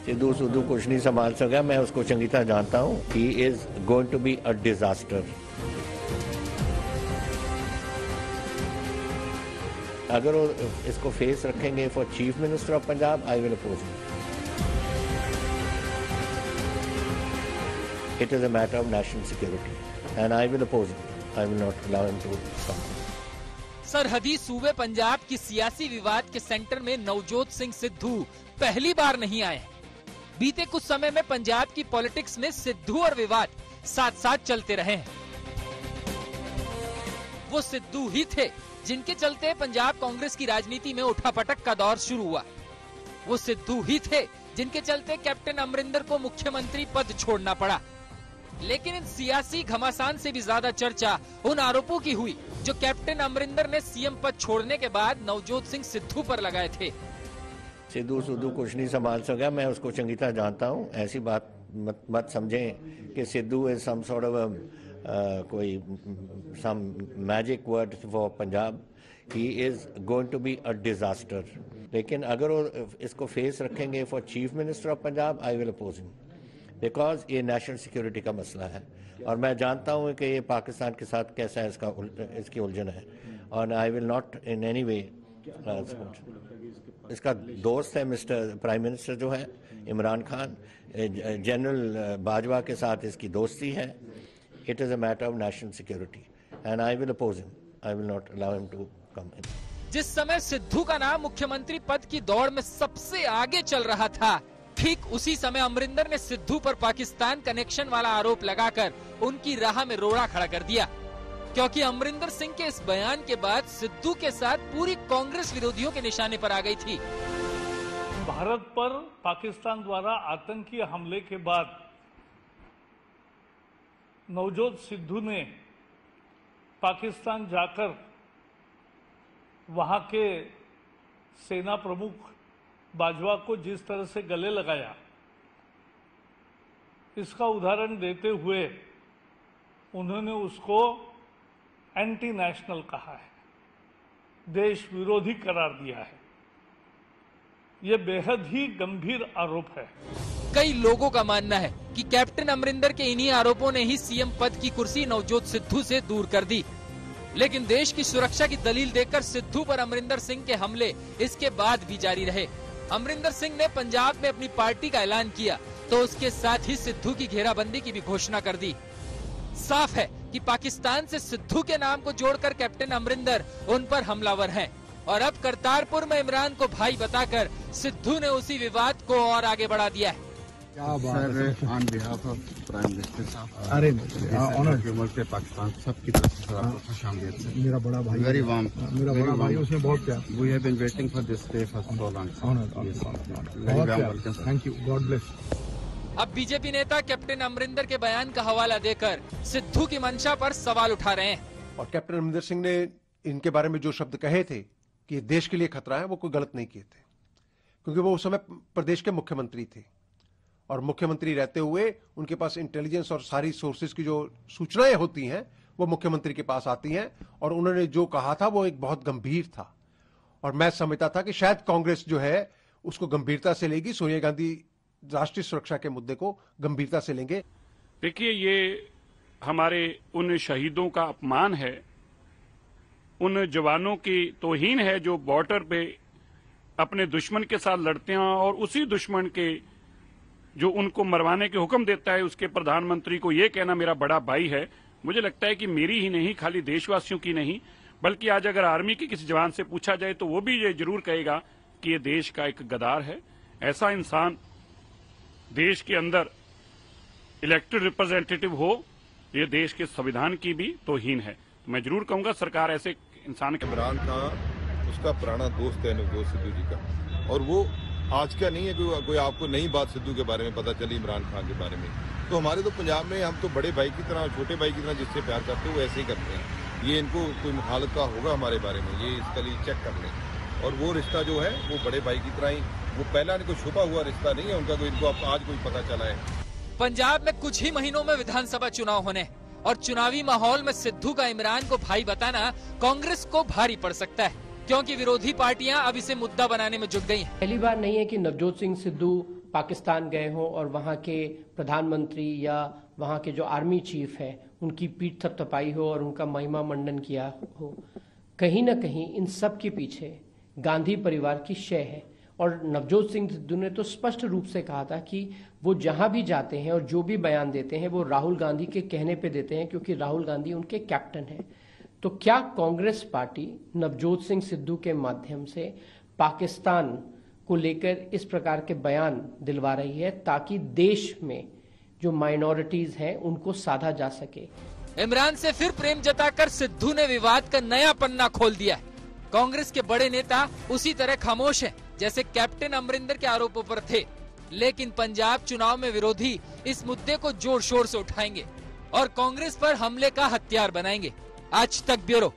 सिद्धू सुद्धू कुछ नहीं संभाल सका, मैं उसको चंगी तरह जानता हूँ। He is going to be a disaster. अगर वो इसको फेस रखेंगे for chief minister of Punjab, I will oppose him. It is a matter of national security and I will oppose him. I will not allow him to come. सरहदी सूबे पंजाब की सियासी विवाद के सेंटर में नवजोत सिंह सिद्धू पहली बार नहीं आए। बीते कुछ समय में पंजाब की पॉलिटिक्स में सिद्धू और विवाद साथ साथ चलते रहे हैं। वो सिद्धू ही थे जिनके चलते पंजाब कांग्रेस की राजनीति में उठापटक का दौर शुरू हुआ। वो सिद्धू ही थे जिनके चलते कैप्टन अमरिंदर को मुख्यमंत्री पद छोड़ना पड़ा। लेकिन इन सियासी घमासान से भी ज्यादा चर्चा उन आरोपों की हुई जो कैप्टन अमरिंदर ने सीएम पद छोड़ने के बाद नवजोत सिंह सिद्धू पर लगाए थे। सिद्धू सुद्धू कुछ नहीं संभाल सका, मैं उसको चंगी तरह जानता हूँ। ऐसी बात मत समझें कि Sidhu is some sort of कोई some magic word for Punjab. He is going to be a disaster. लेकिन अगर वो इसको फेस रखेंगे for chief minister of Punjab, I will oppose him, because ये नेशनल सिक्योरिटी का मसला है और मैं जानता हूँ कि ये पाकिस्तान के साथ कैसा है, इसकी उलझन है और आई will not in any way. इसका दोस्त है मिस्टर प्राइम मिनिस्टर जो है इमरान खान, जनरल बाजवा के साथ इसकी दोस्ती है। It is a matter of national security and I will oppose him. I will not allow him to come in. जिस समय सिद्धू का नाम मुख्यमंत्री पद की दौड़ में सबसे आगे चल रहा था, ठीक उसी समय अमरिंदर ने सिद्धू पर पाकिस्तान कनेक्शन वाला आरोप लगाकर उनकी राह में रोड़ा खड़ा कर दिया। क्योंकि अमरिंदर सिंह के इस बयान के बाद सिद्धू के साथ पूरी कांग्रेस विरोधियों के निशाने पर आ गई थी। भारत पर पाकिस्तान द्वारा आतंकी हमले के बाद नवजोत सिद्धू ने पाकिस्तान जाकर वहां के सेना प्रमुख बाजवा को जिस तरह से गले लगाया, इसका उदाहरण देते हुए उन्होंने उसको एंटी नेशनल कहा है, देश विरोधी करार दिया है। यह बेहद ही गंभीर आरोप है। कई लोगों का मानना है कि कैप्टन अमरिंदर के इन्हीं आरोपों ने ही सीएम पद की कुर्सी नवजोत सिद्धू से दूर कर दी। लेकिन देश की सुरक्षा की दलील देकर सिद्धू पर अमरिंदर सिंह के हमले इसके बाद भी जारी रहे। अमरिंदर सिंह ने पंजाब में अपनी पार्टी का ऐलान किया तो उसके साथ ही सिद्धू की घेराबंदी की भी घोषणा कर दी। साफ है कि पाकिस्तान से सिद्धू के नाम को जोड़कर कैप्टन अमरिंदर उन पर हमलावर हैं और अब करतारपुर में इमरान को भाई बताकर सिद्धू ने उसी विवाद को और आगे बढ़ा दिया है। Sir, on behalf of prime minister साहब, अरे ऑनर से पाकिस्तान सबकी तरफ से आपको खुशामदीद सर। मेरा बड़ा भाई, वेरी वार्म, मेरा बड़ा भाई, उसमें बहुत प्यार। We have been waiting for this day for so long. Honour, thank you, God bless. अब बीजेपी नेता कैप्टन अमरिंदर के बयान का हवाला देकर सिद्धू की मंशा पर सवाल उठा रहे हैं। और कैप्टन अमरिंदर सिंह ने इनके बारे में जो शब्द कहे थे कि देश के लिए खतरा है, वो कोई गलत नहीं किए थे, क्योंकि वो उस समय प्रदेश के मुख्यमंत्री थे और मुख्यमंत्री रहते हुए उनके पास इंटेलिजेंस और सारी सोर्सेज की जो सूचनाएं होती हैं वो मुख्यमंत्री के पास आती हैं। और उन्होंने जो कहा था वो एक बहुत गंभीर था और मैं समझता था कि शायद कांग्रेस जो है उसको गंभीरता से लेगी, सोनिया गांधी राष्ट्रीय सुरक्षा के मुद्दे को गंभीरता से लेंगे। देखिए, ये हमारे उन शहीदों का अपमान है, उन जवानों की तौहीन है जो बॉर्डर पे अपने दुश्मन के साथ लड़ते हैं और उसी दुश्मन के जो उनको मरवाने के हुक्म देता है उसके प्रधानमंत्री को ये कहना मेरा बड़ा भाई है। मुझे लगता है कि मेरी ही नहीं, खाली देशवासियों की नहीं, बल्कि आज अगर आर्मी के किसी जवान से पूछा जाए तो वो भी ये जरूर कहेगा कि ये देश का एक गद्दार है। ऐसा इंसान देश के अंदर इलेक्टेड रिप्रेजेंटेटिव हो, ये देश के संविधान की भी तौहीन है। तो मैं जरूर कहूंगा सरकार ऐसे इंसान के। इमरान खान उसका पुराना दोस्त है नवजोत सिद्धू जी का, और वो आज का नहीं है कोई आपको नई बात सिद्धू के बारे में पता चली इमरान खान के बारे में। तो हमारे तो पंजाब में हम तो बड़े भाई की तरह, छोटे भाई की तरह जिससे प्यार करते हैं वो ऐसे ही करते हैं। ये इनको कोई मुखालत का होगा हमारे बारे में, ये इसका लिए चेक कर लें। और वो रिश्ता जो है वो बड़े भाई की तरह ही, वो पहला कोई छुपा हुआ रिश्ता नहीं है उनका, कोई इनको आज कोई पता चला है। पंजाब में कुछ ही महीनों में विधानसभा चुनाव होने और चुनावी माहौल में सिद्धू का इमरान को भाई बताना कांग्रेस को भारी पड़ सकता है, क्योंकि विरोधी पार्टियां अब इसे मुद्दा बनाने में जुट गई हैं। पहली बार नहीं है कि नवजोत सिंह सिद्धू पाकिस्तान गए हों और वहाँ के प्रधानमंत्री या वहाँ के जो आर्मी चीफ है उनकी पीठ थपथपाई हो और उनका महिमा मंडन किया हो, कहीं ना कहीं इन सब के पीछे गांधी परिवार की शय है। और नवजोत सिंह सिद्धू ने तो स्पष्ट रूप से कहा था कि वो जहां भी जाते हैं और जो भी बयान देते हैं वो राहुल गांधी के कहने पे देते हैं, क्योंकि राहुल गांधी उनके कैप्टन हैं। तो क्या कांग्रेस पार्टी नवजोत सिंह सिद्धू के माध्यम से पाकिस्तान को लेकर इस प्रकार के बयान दिलवा रही है ताकि देश में जो माइनॉरिटीज हैं उनको साधा जा सके? इमरान से फिर प्रेम जताकर सिद्धू ने विवाद का नया पन्ना खोल दिया है। कांग्रेस के बड़े नेता उसी तरह खामोश हैं जैसे कैप्टन अमरिंदर के आरोपों पर थे, लेकिन पंजाब चुनाव में विरोधी इस मुद्दे को जोर शोर से उठाएंगे और कांग्रेस पर हमले का हथियार बनाएंगे। आज तक ब्यूरो।